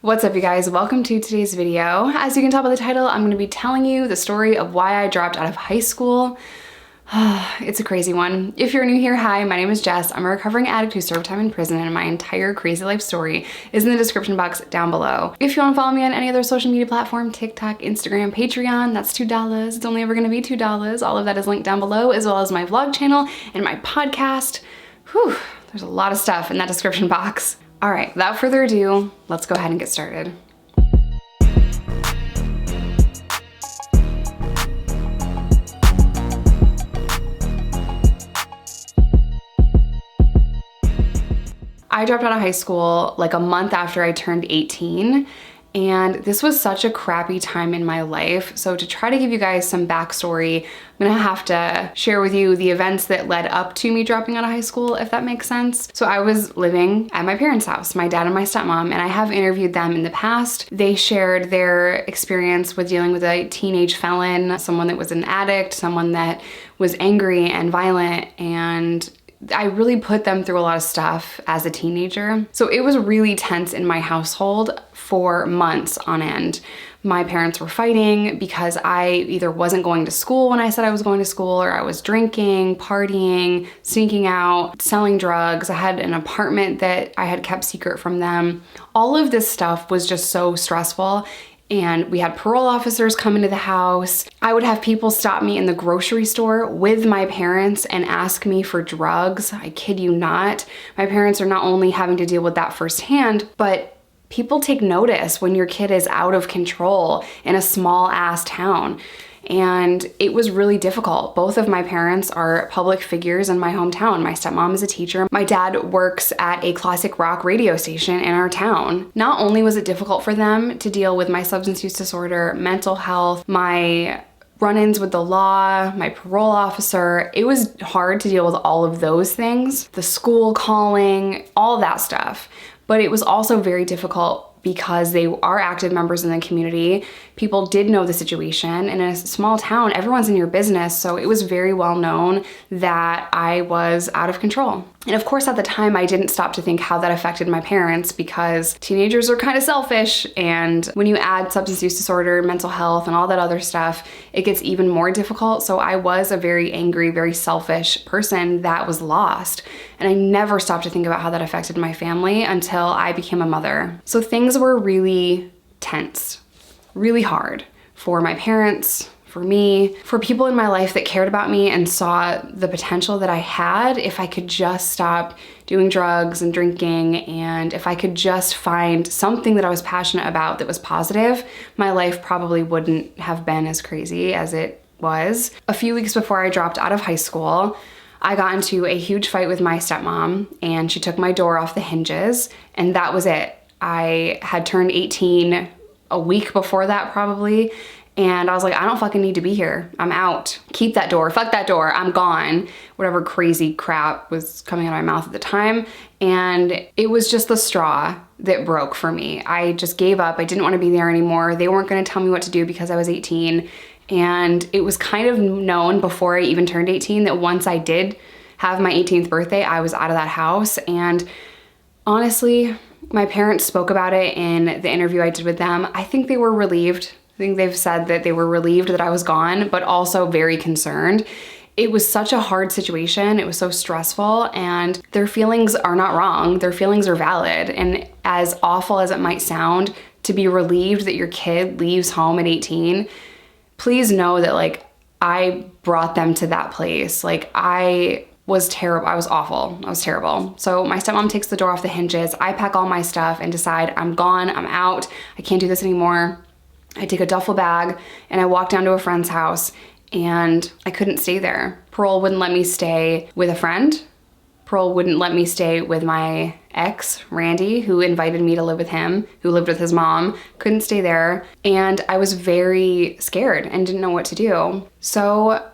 What's up, you guys? Welcome to today's video. As you can tell by the title, I'm going to be telling you the story of why I dropped out of high school. It's a crazy one. If you're new here, hi, my name is Jess. I'm a recovering addict who served time in prison, and my entire crazy life story is in the description box down below. If you want to follow me on any other social media platform, TikTok, Instagram, Patreon, that's $2. It's only ever going to be $2. All of that is linked down below, as well as my vlog channel and my podcast. Whew, there's a lot of stuff in that description box. All right, without further ado, let's go ahead and get started. I dropped out of high school like a month after I turned 18, and this was such a crappy time in my life. So to try to give you guys some backstory, I'm gonna have to share with you the events that led up to me dropping out of high school, if that makes sense. So I was living at my parents' house, my dad and my stepmom, and I have interviewed them in the past. They shared their experience with dealing with a teenage felon, someone that was an addict, someone that was angry and violent, and I really put them through a lot of stuff as a teenager. So it was really tense in my household for months on end. My parents were fighting because I either wasn't going to school when I said I was going to school, or I was drinking, partying, sneaking out, selling drugs. I had an apartment that I had kept secret from them. All of this stuff was just so stressful. And we had parole officers come into the house. I would have people stop me in the grocery store with my parents and ask me for drugs. I kid you not. My parents are not only having to deal with that firsthand, but people take notice when your kid is out of control in a small ass town. And it was really difficult. Both of my parents are public figures in my hometown. My stepmom is a teacher. My dad works at a classic rock radio station in our town. Not only was it difficult for them to deal with my substance use disorder, mental health, my run-ins with the law, my parole officer, it was hard to deal with all of those things, the school calling, all that stuff. But it was also very difficult because they are active members in the community. People did know the situation. In a small town, everyone's in your business, so it was very well known that I was out of control. And of course, at the time, I didn't stop to think how that affected my parents, because teenagers are kind of selfish, and when you add substance use disorder, mental health, and all that other stuff, it gets even more difficult. So I was a very angry, very selfish person that was lost. And I never stopped to think about how that affected my family until I became a mother. So things were really tense, really hard for my parents, for me, for people in my life that cared about me and saw the potential that I had if I could just stop doing drugs and drinking, and if I could just find something that I was passionate about that was positive, my life probably wouldn't have been as crazy as it was. A few weeks before I dropped out of high school, I got into a huge fight with my stepmom, and she took my door off the hinges, and that was it. I had turned 18 a week before that probably, and I was like, I don't fucking need to be here. I'm out. Keep that door. Fuck that door. I'm gone. Whatever crazy crap was coming out of my mouth at the time. And it was just the straw that broke for me. I just gave up. I didn't want to be there anymore. They weren't going to tell me what to do because I was 18. And it was kind of known before I even turned 18 that once I did have my 18th birthday, I was out of that house. And honestly, my parents spoke about it in the interview I did with them. I think they were relieved. I think they've said that they were relieved that I was gone, but also very concerned. It was such a hard situation. It was so stressful, and their feelings are not wrong. Their feelings are valid. And as awful as it might sound to be relieved that your kid leaves home at 18, please know that like I brought them to that place. Like I was terrible. I was awful. I was terrible. So my stepmom takes the door off the hinges. I pack all my stuff and decide I'm gone. I'm out. I can't do this anymore. I take a duffel bag and I walk down to a friend's house, and I couldn't stay there. Parole wouldn't let me stay with a friend. Parole wouldn't let me stay with my ex, Randy, who invited me to live with him, who lived with his mom. Couldn't stay there. And I was very scared and didn't know what to do. So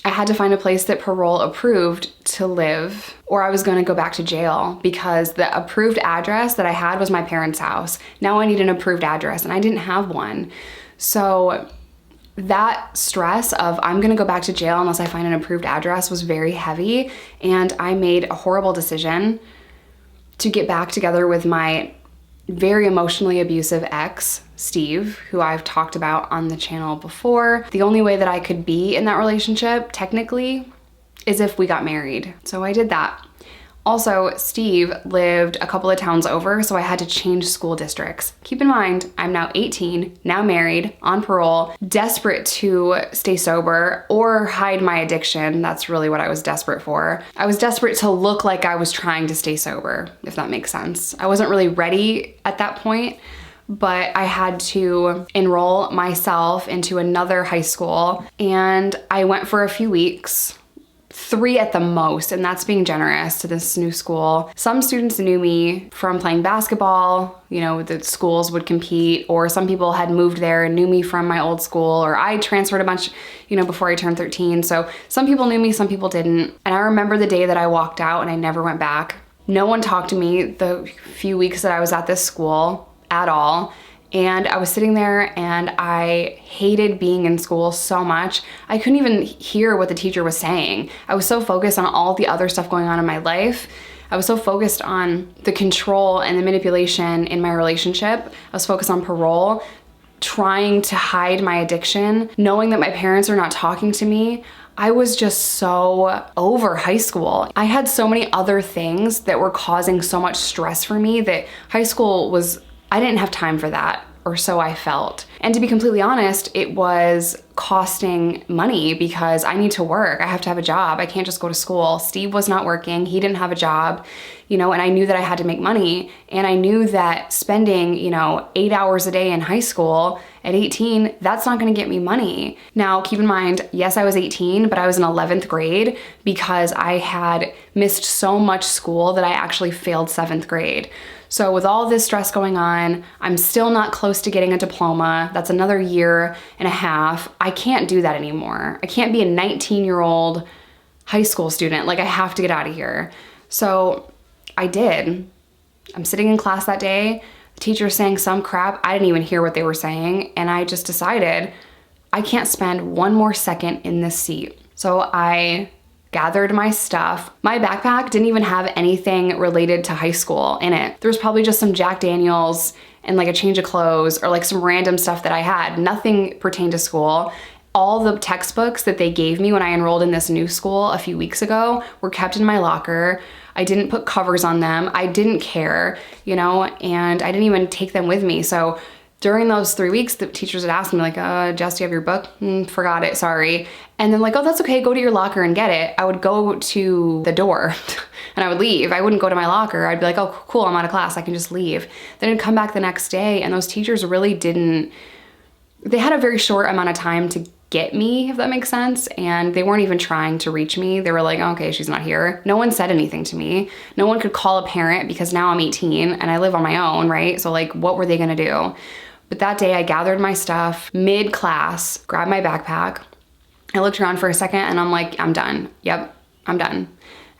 I had to find a place that parole approved to live, or I was gonna go back to jail, because the approved address that I had was my parents' house. Now I need an approved address, and I didn't have one. So that stress of I'm gonna go back to jail unless I find an approved address was very heavy, and I made a horrible decision to get back together with my very emotionally abusive ex, Steve, who I've talked about on the channel before. The only way that I could be in that relationship, technically, is if we got married. So I did that. Also, Steve lived a couple of towns over, so I had to change school districts. Keep in mind, I'm now 18, now married, on parole, desperate to stay sober or hide my addiction. That's really what I was desperate for. I was desperate to look like I was trying to stay sober, if that makes sense. I wasn't really ready at that point, but I had to enroll myself into another high school, and I went for a few weeks. 3 at the most, and that's being generous, to this new school. Some students knew me from playing basketball, you know, the schools would compete, or some people had moved there and knew me from my old school, or I transferred a bunch, you know, before I turned 13. So some people knew me, some people didn't. And I remember the day that I walked out and I never went back. No one talked to me the few weeks that I was at this school at all. And I was sitting there and I hated being in school so much. I couldn't even hear what the teacher was saying. I was so focused on all the other stuff going on in my life. I was so focused on the control and the manipulation in my relationship. I was focused on parole, trying to hide my addiction, knowing that my parents are not talking to me. I was just so over high school. I had so many other things that were causing so much stress for me that high school was, I didn't have time for that, or so I felt. And to be completely honest, it was costing money because I need to work. I have to have a job. I can't just go to school. Steve was not working. He didn't have a job, you know, and I knew that I had to make money. And I knew that spending, you know, 8 hours a day in high school at 18, that's not gonna get me money. Now, keep in mind, yes, I was 18, but I was in 11th grade because I had missed so much school that I actually failed 7th grade. So with all this stress going on, I'm still not close to getting a diploma. That's another year and a half. I can't do that anymore. I can't be a 19-year-old high school student. Like, I have to get out of here. So I did. I'm sitting in class that day. The teacher's saying some crap. I didn't even hear what they were saying. And I just decided I can't spend one more second in this seat. So I gathered my stuff. My backpack didn't even have anything related to high school in it. There was probably just some Jack Daniels and like a change of clothes or like some random stuff that I had. Nothing pertained to school. All the textbooks that they gave me when I enrolled in this new school a few weeks ago were kept in my locker. I didn't put covers on them. I didn't care, you know, and I didn't even take them with me. So during those 3 weeks, the teachers would ask me like, Jess, do you have your book? Forgot it, sorry. And then like, oh, that's okay, go to your locker and get it. I would go to the door and I would leave. I wouldn't go to my locker. I'd be like, oh, cool, I'm out of class, I can just leave. Then I'd come back the next day and those teachers really didn't, they had a very short amount of time to get me, if that makes sense. And they weren't even trying to reach me. They were like, okay, she's not here. No one said anything to me. No one could call a parent because now I'm 18 and I live on my own, right? So like, what were they gonna do? But that day I gathered my stuff mid-class, grabbed my backpack. I looked around for a second and I'm like, I'm done. Yep, I'm done.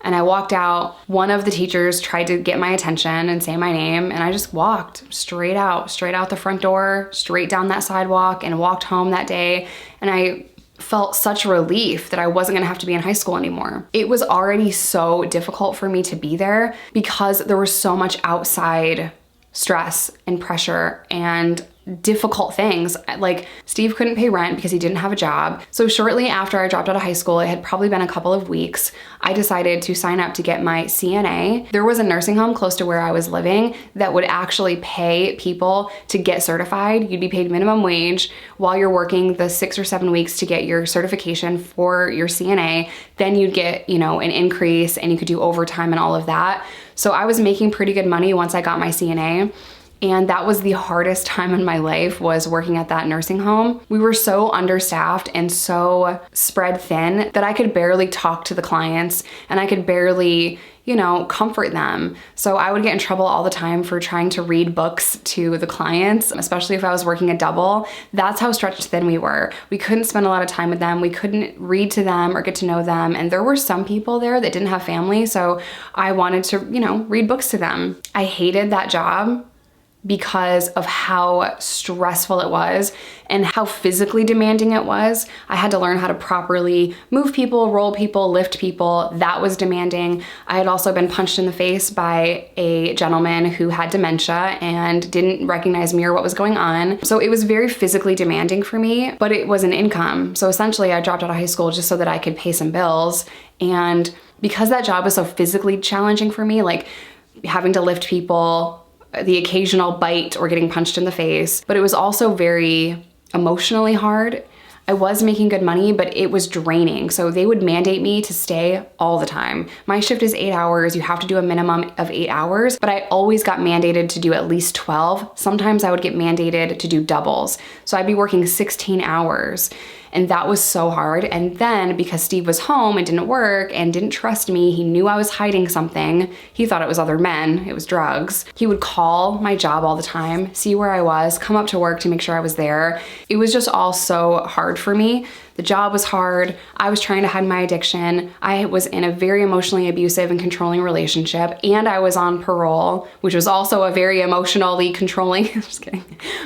And I walked out. One of the teachers tried to get my attention and say my name, and I just walked straight out the front door, straight down that sidewalk, and walked home that day. And I felt such relief that I wasn't gonna have to be in high school anymore. It was already so difficult for me to be there because there was so much outside stress and pressure and difficult things. Like, Steve couldn't pay rent because he didn't have a job. So shortly after I dropped out of high school, it had probably been a couple of weeks, I decided to sign up to get my CNA. There was a nursing home close to where I was living that would actually pay people to get certified. You'd be paid minimum wage while you're working the 6 or 7 weeks to get your certification for your CNA. Then you'd get, you know, an increase and you could do overtime and all of that. So I was making pretty good money once I got my CNA. And that was the hardest time in my life, was working at that nursing home. We were so understaffed and so spread thin that I could barely talk to the clients and I could barely, you know, comfort them. So I would get in trouble all the time for trying to read books to the clients, especially if I was working a double. That's how stretched thin we were. We couldn't spend a lot of time with them. We couldn't read to them or get to know them. And there were some people there that didn't have family, so I wanted to, you know, read books to them. I hated that job because of how stressful it was and how physically demanding it was. I had to learn how to properly move people, roll people, lift people. That was demanding. I had also been punched in the face by a gentleman who had dementia and didn't recognize me or what was going on. So it was very physically demanding for me, but it was an income. So essentially I dropped out of high school just so that I could pay some bills. And because that job was so physically challenging for me, like having to lift people, the occasional bite or getting punched in the face, but it was also very emotionally hard. I was making good money, but it was draining. So they would mandate me to stay all the time. My shift is 8 hours. You have to do a minimum of 8 hours, but I always got mandated to do at least 12. Sometimes I would get mandated to do doubles. So I'd be working 16 hours. And that was so hard. And then because Steve was home and didn't work and didn't trust me, he knew I was hiding something. He thought it was other men, it was drugs. He would call my job all the time, see where I was, come up to work to make sure I was there. It was just all so hard for me. The job was hard. I was trying to hide my addiction. I was in a very emotionally abusive and controlling relationship, and I was on parole, which was also a very emotionally controlling, just kidding.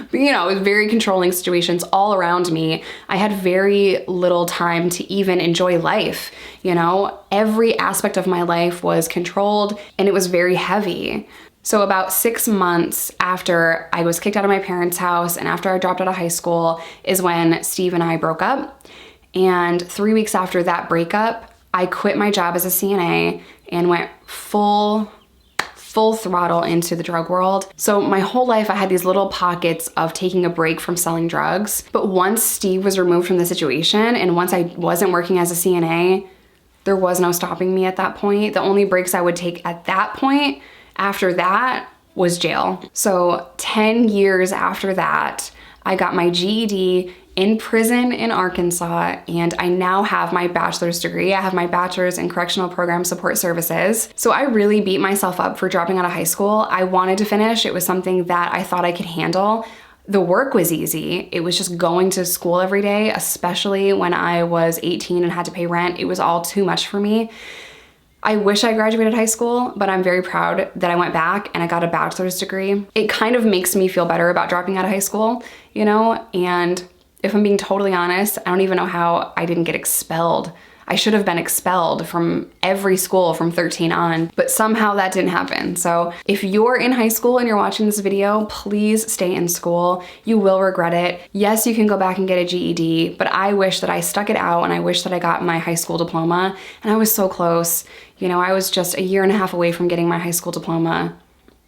But you know, it was very controlling situations all around me. I had very little time to even enjoy life. You know, every aspect of my life was controlled and it was very heavy. So about 6 months after I was kicked out of my parents' house and after I dropped out of high school is when Steve and I broke up. And 3 weeks after that breakup, I quit my job as a CNA and went full throttle into the drug world. So my whole life I had these little pockets of taking a break from selling drugs. But once Steve was removed from the situation and once I wasn't working as a CNA, there was no stopping me at that point. The only breaks I would take at that point after that was jail. So 10 years after that, I got my GED in prison in Arkansas, and I now have my bachelor's degree. I have my bachelor's in correctional program support services. So I really beat myself up for dropping out of high school. I wanted to finish. It was something that I thought I could handle. The work was easy. It was just going to school every day, especially when I was 18 and had to pay rent. It was all too much for me. I wish I graduated high school, but I'm very proud that I went back and I got a bachelor's degree. It kind of makes me feel better about dropping out of high school, you know? And if I'm being totally honest, I don't even know how I didn't get expelled. I should have been expelled from every school from 13 on, but somehow that didn't happen. So if you're in high school and you're watching this video, please stay in school. You will regret it. Yes, you can go back and get a GED, but I wish that I stuck it out and I wish that I got my high school diploma, and I was so close. You know, I was just a year and a half away from getting my high school diploma,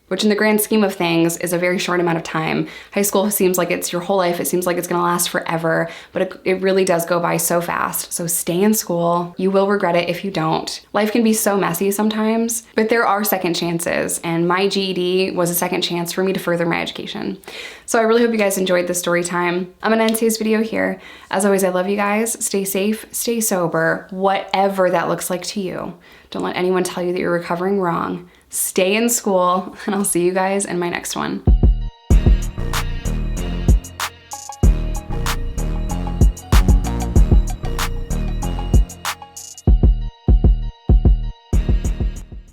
which in the grand scheme of things is a very short amount of time. High school seems like it's your whole life. It seems like it's gonna last forever, but it really does go by so fast. So stay in school. You will regret it if you don't. Life can be so messy sometimes, but there are second chances, and my GED was a second chance for me to further my education. So I really hope you guys enjoyed this story time. I'm gonna end today's video here. As always, I love you guys. Stay safe, stay sober, whatever that looks like to you. Don't let anyone tell you that you're recovering wrong. Stay in school, and I'll see you guys in my next one.